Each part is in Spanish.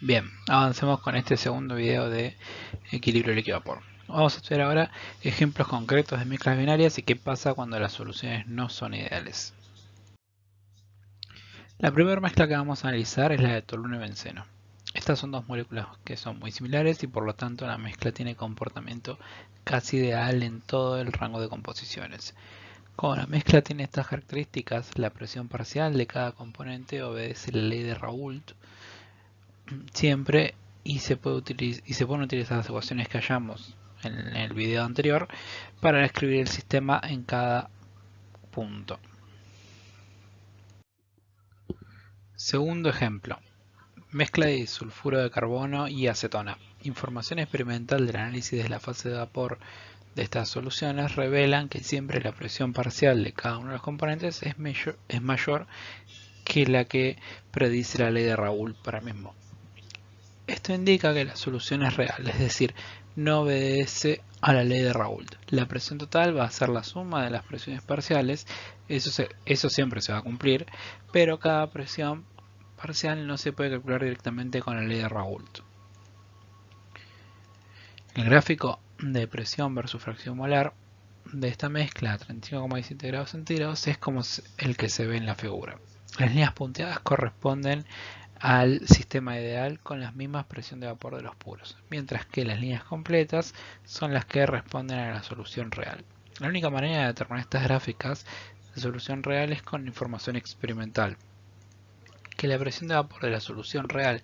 Bien, avancemos con este segundo video de equilibrio líquido-vapor. Vamos a estudiar ahora ejemplos concretos de mezclas binarias y qué pasa cuando las soluciones no son ideales. La primera mezcla que vamos a analizar es la de tolueno y benceno. Estas son dos moléculas que son muy similares y por lo tanto la mezcla tiene comportamiento casi ideal en todo el rango de composiciones. Como la mezcla tiene estas características, la presión parcial de cada componente obedece la ley de Raoult siempre y se pueden utilizar las ecuaciones que hallamos en el video anterior para describir el sistema en cada punto. Segundo ejemplo, mezcla de disulfuro de carbono y acetona. Información experimental del análisis de la fase de vapor de estas soluciones revelan que siempre la presión parcial de cada uno de los componentes es mayor que la que predice la ley de Raoult para el mismo. Esto indica que la solución es real, es decir, no obedece a la ley de Raoult. La presión total va a ser la suma de las presiones parciales, eso siempre se va a cumplir, pero cada presión parcial no se puede calcular directamente con la ley de Raoult. El gráfico de presión versus fracción molar de esta mezcla a 35,17 grados centígrados es como el que se ve en la figura. Las líneas punteadas corresponden al sistema ideal con la misma presión de vapor de los puros, mientras que las líneas completas son las que responden a la solución real. La única manera de determinar estas gráficas de solución real es con información experimental. Que la presión de vapor de la solución real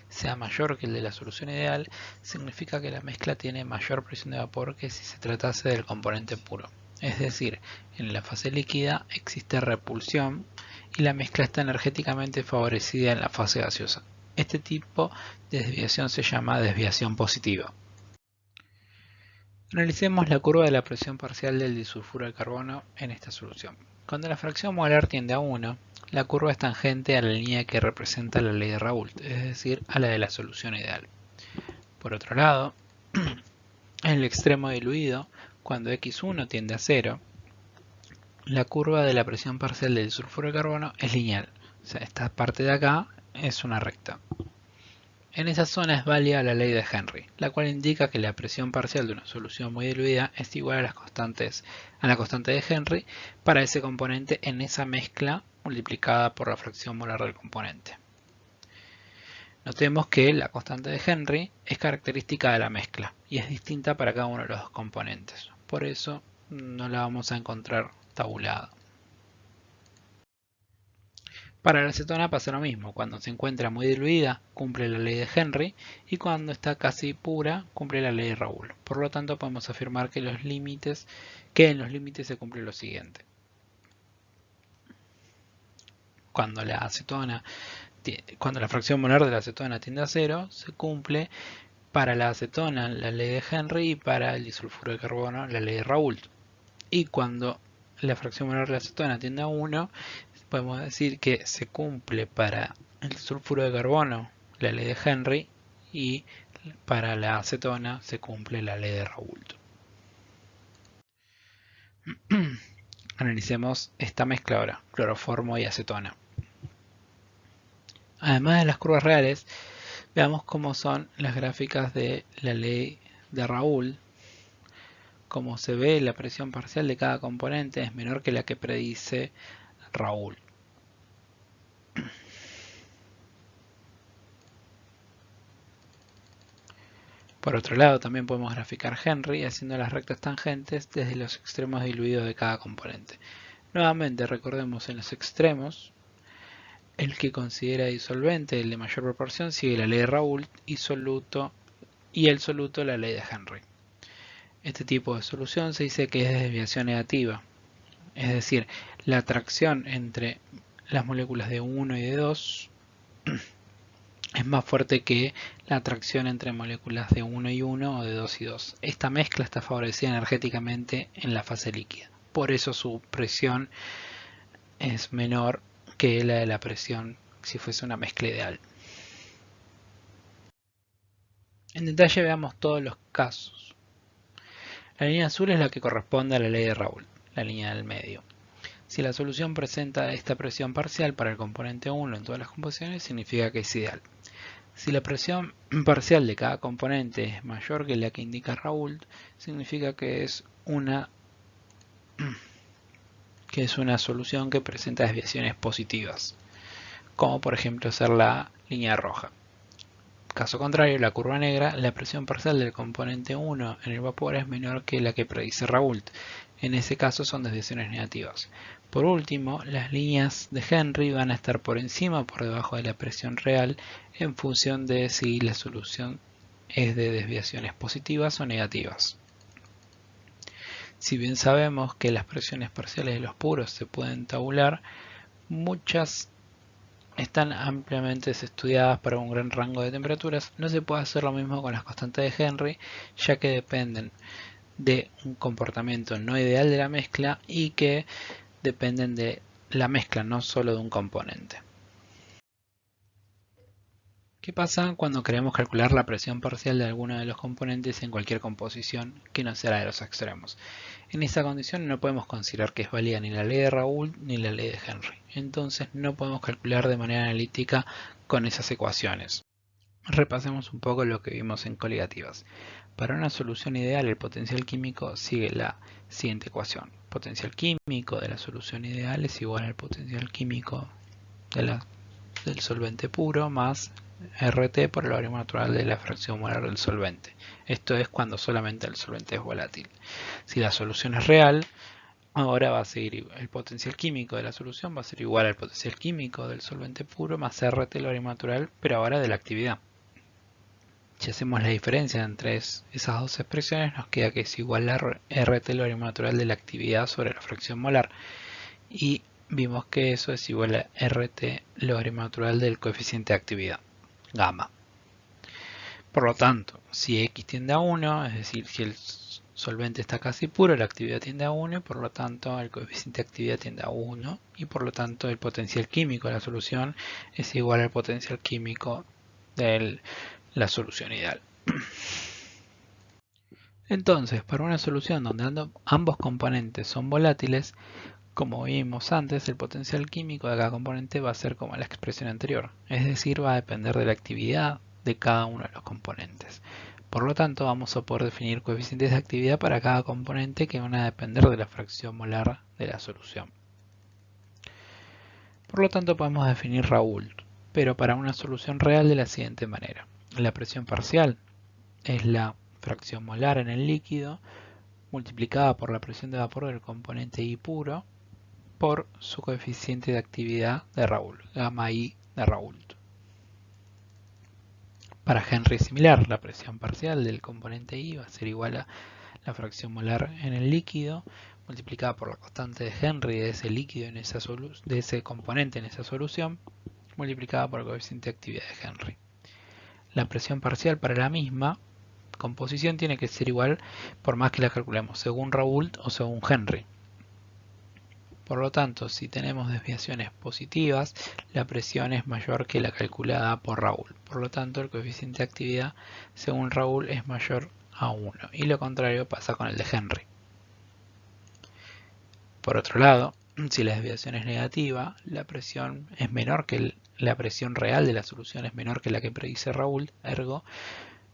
sea mayor que el de la solución ideal significa que la mezcla tiene mayor presión de vapor que si se tratase del componente puro. Es decir, en la fase líquida existe repulsión y la mezcla está energéticamente favorecida en la fase gaseosa. Este tipo de desviación se llama desviación positiva. Analicemos la curva de la presión parcial del disulfuro de carbono en esta solución. Cuando la fracción molar tiende a 1, la curva es tangente a la línea que representa la ley de Raoult, es decir, a la de la solución ideal. Por otro lado, en el extremo diluido, cuando x1 tiende a 0, la curva de la presión parcial del disulfuro de carbono es lineal. O sea, esta parte de acá es una recta. En esa zona es válida la ley de Henry, la cual indica que la presión parcial de una solución muy diluida es igual a la constante de Henry para ese componente en esa mezcla multiplicada por la fracción molar del componente. Notemos que la constante de Henry es característica de la mezcla y es distinta para cada uno de los dos componentes. Por eso no la vamos a encontrar tabulada. Para la acetona pasa lo mismo, cuando se encuentra muy diluida cumple la ley de Henry y cuando está casi pura cumple la ley de Raoult. Por lo tanto podemos afirmar que en los límites se cumple lo siguiente. Cuando la fracción molar de la acetona tiende a 0, se cumple para la acetona la ley de Henry y para el disulfuro de carbono la ley de Raoult. Y cuando la fracción molar de la acetona tiende a 1, podemos decir que se cumple para el sulfuro de carbono la ley de Henry y para la acetona se cumple la ley de Raoult. Analicemos esta mezcla ahora, cloroformo y acetona. Además de las curvas reales, veamos cómo son las gráficas de la ley de Raoult. Como se ve, la presión parcial de cada componente es menor que la que predice Raoult. Por otro lado, también podemos graficar Henry haciendo las rectas tangentes desde los extremos diluidos de cada componente. Nuevamente, recordemos en los extremos, el que considera disolvente, el de mayor proporción, sigue la ley de Raoult y el soluto la ley de Henry. Este tipo de solución se dice que es de desviación negativa, es decir, la atracción entre las moléculas de 1 y de 2 es más fuerte que la atracción entre moléculas de 1 y 1 o de 2 y 2. Esta mezcla está favorecida energéticamente en la fase líquida. Por eso su presión es menor que la de la presión si fuese una mezcla ideal. En detalle veamos todos los casos. La línea azul es la que corresponde a la ley de Raoult, la línea del medio. Si la solución presenta esta presión parcial para el componente 1 en todas las composiciones, significa que es ideal. Si la presión parcial de cada componente es mayor que la que indica Raoult, significa que es una solución que presenta desviaciones positivas, como por ejemplo ser la línea roja. Caso contrario, la curva negra, la presión parcial del componente 1 en el vapor es menor que la que predice Raoult. En ese caso son desviaciones negativas. Por último, las líneas de Henry van a estar por encima o por debajo de la presión real en función de si la solución es de desviaciones positivas o negativas. Si bien sabemos que las presiones parciales de los puros se pueden tabular, muchas están ampliamente estudiadas para un gran rango de temperaturas. No se puede hacer lo mismo con las constantes de Henry, ya que dependen de un comportamiento no ideal de la mezcla y que dependen de la mezcla, no solo de un componente. ¿Qué pasa cuando queremos calcular la presión parcial de alguno de los componentes en cualquier composición que no sea la de los extremos? En esta condición no podemos considerar que es válida ni la ley de Raoult ni la ley de Henry. Entonces no podemos calcular de manera analítica con esas ecuaciones. Repasemos un poco lo que vimos en coligativas. Para una solución ideal, el potencial químico sigue la siguiente ecuación. Potencial químico de la solución ideal es igual al potencial químico del solvente puro más RT por el logaritmo natural de la fracción molar del solvente. Esto es cuando solamente el solvente es volátil. Si la solución es real, ahora va a seguir el potencial químico de la solución va a ser igual al potencial químico del solvente puro más RT logaritmo natural, pero ahora de la actividad. Si hacemos la diferencia entre esas dos expresiones, nos queda que es igual a RT logaritmo natural de la actividad sobre la fracción molar. Y vimos que eso es igual a RT logaritmo natural del coeficiente de actividad, gamma. Por lo tanto, si X tiende a 1, es decir, si el solvente está casi puro, la actividad tiende a 1 y por lo tanto el coeficiente de actividad tiende a 1 y por lo tanto el potencial químico de la solución es igual al potencial químico de la solución ideal. Entonces, para una solución donde ambos componentes son volátiles, como vimos antes, el potencial químico de cada componente va a ser como la expresión anterior, es decir, va a depender de la actividad de cada uno de los componentes. Por lo tanto, vamos a poder definir coeficientes de actividad para cada componente que van a depender de la fracción molar de la solución. Por lo tanto, podemos definir Raoult, pero para una solución real de la siguiente manera. La presión parcial es la fracción molar en el líquido multiplicada por la presión de vapor del componente I puro por su coeficiente de actividad de Raoult, gamma I de Raoult. Para Henry es similar, la presión parcial del componente I va a ser igual a la fracción molar en el líquido multiplicada por la constante de Henry de ese líquido de ese componente en esa solución multiplicada por el coeficiente de actividad de Henry. La presión parcial para la misma composición tiene que ser igual por más que la calculemos según Raoult o según Henry. Por lo tanto, si tenemos desviaciones positivas, la presión es mayor que la calculada por Raoult. Por lo tanto, el coeficiente de actividad según Raoult es mayor a 1. Y lo contrario pasa con el de Henry. Por otro lado, si la desviación es negativa, la presión es menor que la presión real de la solución es menor que la que predice Raoult, ergo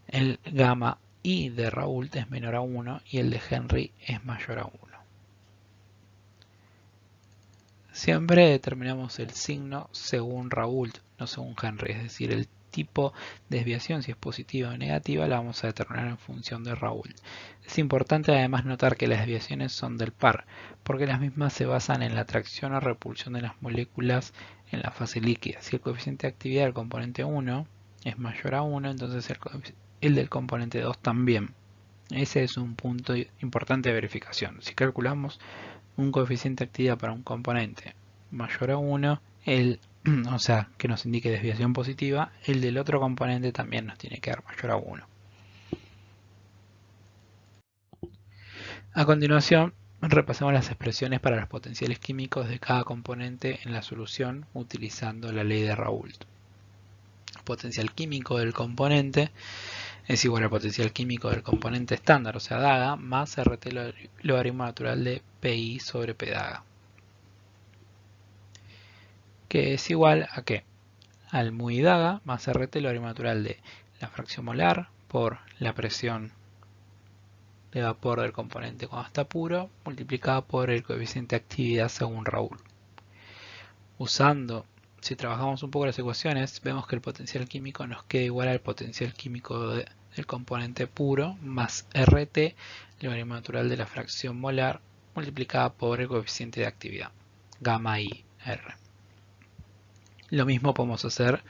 el gamma I de Raoult es menor a 1 y el de Henry es mayor a 1. Siempre determinamos el signo según Raoult, no según Henry, es decir, el tipo de desviación, si es positiva o negativa, la vamos a determinar en función de Raoult. Es importante además notar que las desviaciones son del par, porque las mismas se basan en la atracción o repulsión de las moléculas en la fase líquida. Si el coeficiente de actividad del componente 1 es mayor a 1, entonces el del componente 2 también. Ese es un punto importante de verificación. Si calculamos un coeficiente de actividad para un componente mayor a 1, o sea, que nos indique desviación positiva, el del otro componente también nos tiene que dar mayor a 1. A continuación, repasamos las expresiones para los potenciales químicos de cada componente en la solución utilizando la ley de Raoult. El potencial químico del componente es igual al potencial químico del componente estándar, o sea, DAGA, más RT logaritmo natural de PI sobre P DAGA. Que es igual a ¿qué? al mu i daga más RT, logaritmo natural de la fracción molar por la presión de vapor del componente cuando está puro, multiplicada por el coeficiente de actividad según Raoul. Si trabajamos un poco las ecuaciones, vemos que el potencial químico nos queda igual al potencial químico del componente puro más RT, logaritmo natural de la fracción molar, multiplicada por el coeficiente de actividad, gamma I R. Lo mismo podemos hacer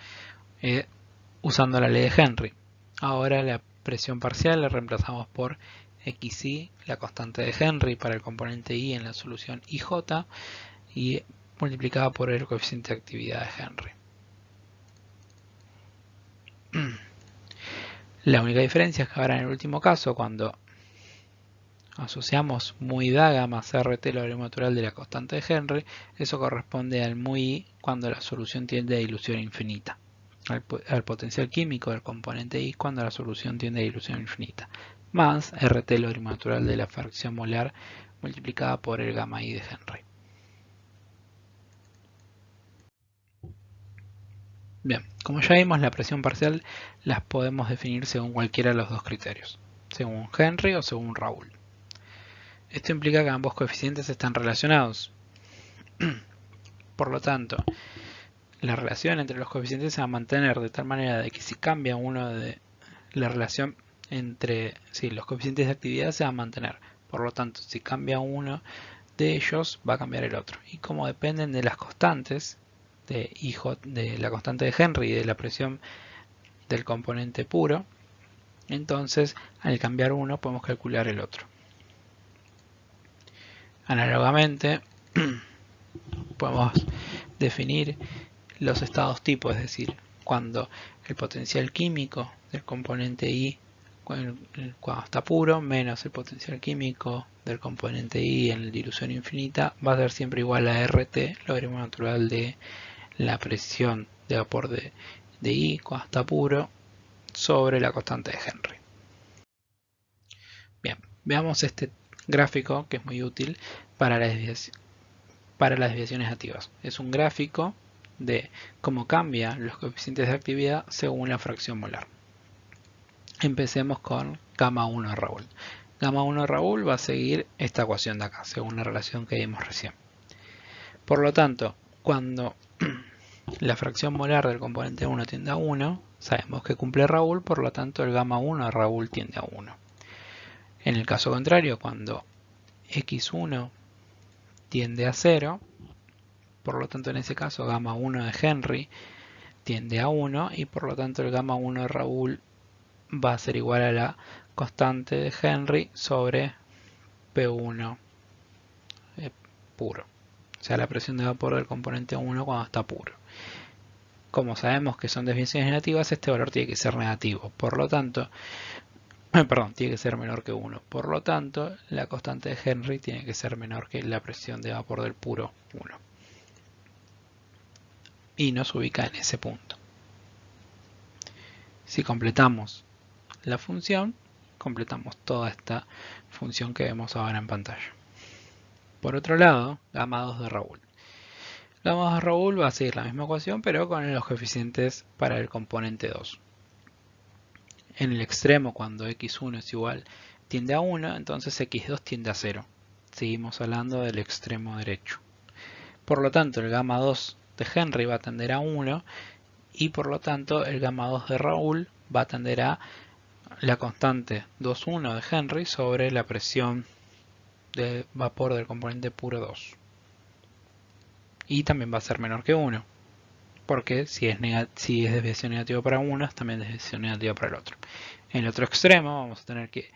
usando la ley de Henry. Ahora la presión parcial la reemplazamos por xi, la constante de Henry para el componente I en la solución IJ, y multiplicada por el coeficiente de actividad de Henry. La única diferencia es que ahora en el último caso, cuando asociamos mu i daga más RT, logaritmo natural de la constante de Henry, eso corresponde al mu i cuando la solución tiende a dilución infinita, al potencial químico del componente I cuando la solución tiende a dilución infinita, más RT, logaritmo natural de la fracción molar multiplicada por el gamma I de Henry. Bien, como ya vimos, la presión parcial las podemos definir según cualquiera de los dos criterios, según Henry o según Raoul. Esto implica que ambos coeficientes están relacionados. Por lo tanto, la relación entre los coeficientes se va a mantener de tal manera de que si cambia uno de la relación entre los coeficientes de actividad se va a mantener. Por lo tanto, si cambia uno de ellos, va a cambiar el otro. Y como dependen de las constantes, de la constante de Henry y de la presión del componente puro, entonces al cambiar uno podemos calcular el otro. Análogamente, podemos definir los estados tipo, es decir, cuando el potencial químico del componente I cuando está puro menos el potencial químico del componente I en dilución infinita va a ser siempre igual a RT, logaritmo natural de la presión de vapor de I cuando está puro sobre la constante de Henry. Bien, veamos este gráfico que es muy útil para las desviaciones activas. Es un gráfico de cómo cambian los coeficientes de actividad según la fracción molar. Empecemos con gamma 1 de Raoul. Gamma 1 de Raoul va a seguir esta ecuación de acá, según la relación que vimos recién. Por lo tanto, cuando la fracción molar del componente 1 tiende a 1, sabemos que cumple Raoul, por lo tanto el gamma 1 de Raoul tiende a 1. En el caso contrario, cuando x1 tiende a 0, por lo tanto en ese caso gamma 1 de Henry tiende a 1 y por lo tanto el gamma 1 de Raoul va a ser igual a la constante de Henry sobre P1 puro. O sea, la presión de vapor del componente 1 cuando está puro. Como sabemos que son desviaciones negativas, este valor tiene que ser negativo. Por lo tanto, tiene que ser menor que 1. Por lo tanto, la constante de Henry tiene que ser menor que la presión de vapor del puro 1. Y nos ubica en ese punto. Si completamos la función, completamos toda esta función que vemos ahora en pantalla. Por otro lado, gamma 2 de Raoul. Gamma 2 de Raoul va a seguir la misma ecuación, pero con los coeficientes para el componente 2. En el extremo, cuando x1 es igual, tiende a 1, entonces x2 tiende a 0. Seguimos hablando del extremo derecho. Por lo tanto, el gamma 2 de Henry va a tender a 1 y por lo tanto el gamma 2 de Raoul va a tender a la constante 2,1 de Henry sobre la presión de vapor del componente puro 2. Y también va a ser menor que 1, porque si es desviación negativa para uno, es también desviación negativa para el otro. En el otro extremo vamos a tener que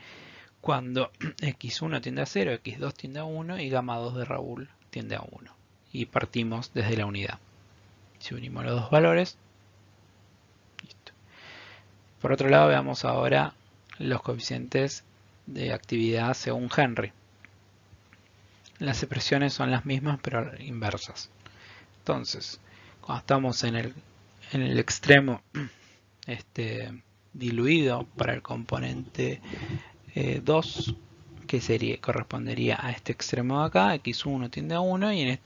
cuando x1 tiende a 0, x2 tiende a 1 y gamma 2 de Raoul tiende a 1. Y partimos desde la unidad. Si unimos los dos valores, listo. Por otro lado, veamos ahora los coeficientes de actividad según Henry. Las expresiones son las mismas pero inversas. Entonces, cuando estamos en el extremo diluido para el componente 2, que correspondería a este extremo de acá, x1 tiende a 1 y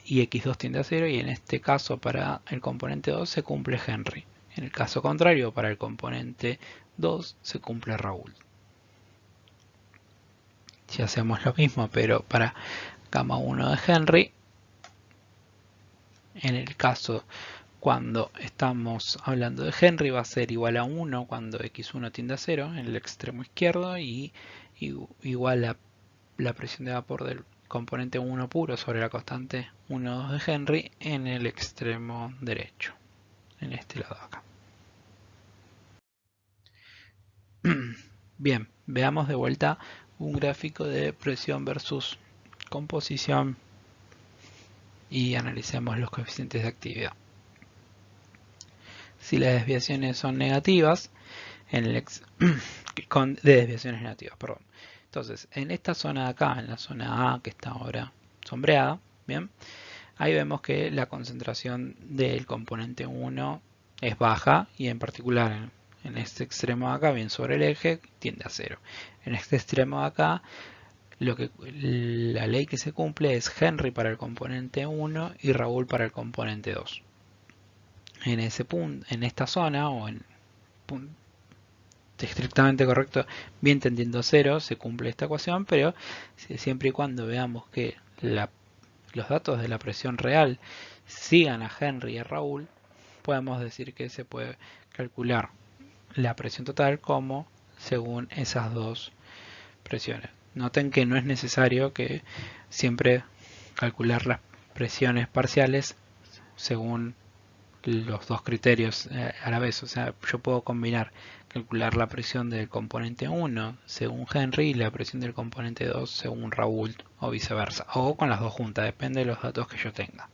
y x2 tiende a 0, y en este caso para el componente 2 se cumple Henry. En el caso contrario, para el componente 2 se cumple Raúl. Si hacemos lo mismo, pero para gamma 1 de Henry, en el caso cuando estamos hablando de Henry va a ser igual a 1 cuando x1 tiende a 0 en el extremo izquierdo, y igual a la presión de vapor del componente 1 puro sobre la constante 1,2 de Henry en el extremo derecho, en este lado de acá. Bien, veamos de vuelta un gráfico de presión versus composición y analicemos los coeficientes de actividad. Si las desviaciones son negativas, de desviaciones negativas, perdón. Entonces, en esta zona de acá, en la zona A que está ahora sombreada, bien, ahí vemos que la concentración del componente 1 es baja, y en particular en este extremo de acá, bien sobre el eje, tiende a 0. En este extremo de acá, la ley que se cumple es Henry para el componente 1 y Raúl para el componente 2. En ese punto, en esta zona, o en punto estrictamente correcto, bien tendiendo a 0, se cumple esta ecuación, pero siempre y cuando veamos que los datos de la presión real sigan a Henry y a Raúl, podemos decir que se puede calcular la presión total como según esas dos presiones. Noten que no es necesario que siempre calcular las presiones parciales según los dos criterios a la vez. O sea, yo puedo calcular la presión del componente 1 según Henry y la presión del componente 2 según Raúl, o viceversa, o con las dos juntas, depende de los datos que yo tenga.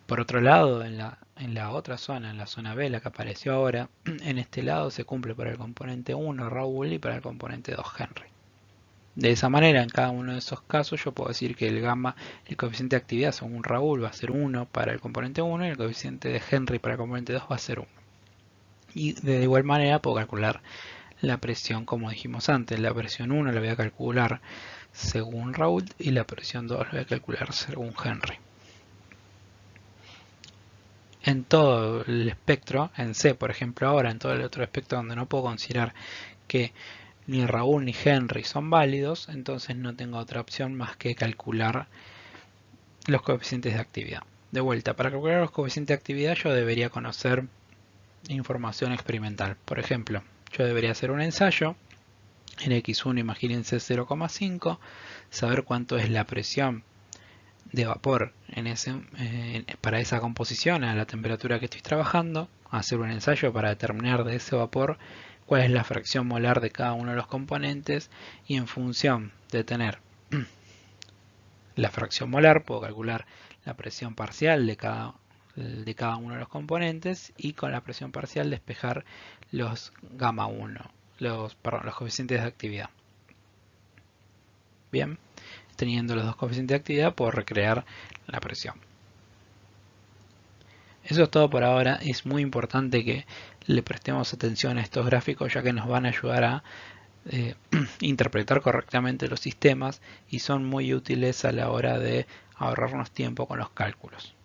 Por otro lado, en la otra zona, en la zona B, la que apareció ahora, en este lado se cumple para el componente 1 Raúl y para el componente 2 Henry. De esa manera, en cada uno de esos casos, yo puedo decir que el coeficiente de actividad según Raúl va a ser 1 para el componente 1 y el coeficiente de Henry para el componente 2 va a ser 1. Y de igual manera puedo calcular la presión como dijimos antes. La presión 1 la voy a calcular según Raúl y la presión 2 la voy a calcular según Henry. En todo el espectro, en C por ejemplo ahora, en todo el otro espectro donde no puedo considerar que ni Raúl ni Henry son válidos, entonces no tengo otra opción más que calcular los coeficientes de actividad. De vuelta, para calcular los coeficientes de actividad yo debería conocer información experimental. Por ejemplo, yo debería hacer un ensayo en X1, imagínense 0,5, saber cuánto es la presión de vapor para esa composición a la temperatura que estoy trabajando, hacer un ensayo para determinar de ese vapor cuál es la fracción molar de cada uno de los componentes, y en función de tener la fracción molar puedo calcular la presión parcial de cada uno de los componentes, y con la presión parcial despejar los gamma 1, los coeficientes de actividad. Bien, teniendo los dos coeficientes de actividad puedo recrear la presión. Eso es todo por ahora. Es muy importante que le prestemos atención a estos gráficos, ya que nos van a ayudar a interpretar correctamente los sistemas y son muy útiles a la hora de ahorrarnos tiempo con los cálculos.